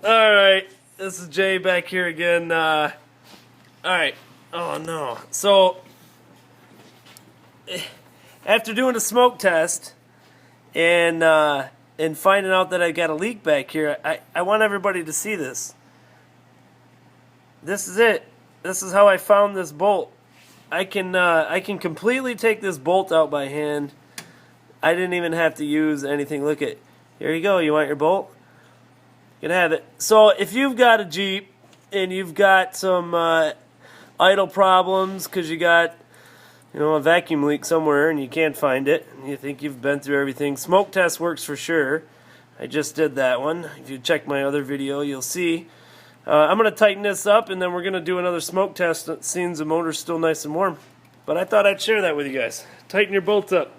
Alright, this is Jay back here again. Alright, oh no. So, after doing a smoke test and finding out that I got a leak back here, I want everybody to see this. This is it. This is how I found this bolt. I can completely take this bolt out by hand. I didn't even have to use anything. Look at, here you go. You want your bolt? You can have it. So if you've got a Jeep and you've got some idle problems because you got a vacuum leak somewhere and you can't find it, and you think you've been through everything, smoke test works for sure. I just did that one. If you check my other video, you'll see. I'm going to tighten this up, and then we're going to do another smoke test. It seems the motor's still nice and warm. But I thought I'd share that with you guys. Tighten your bolts up.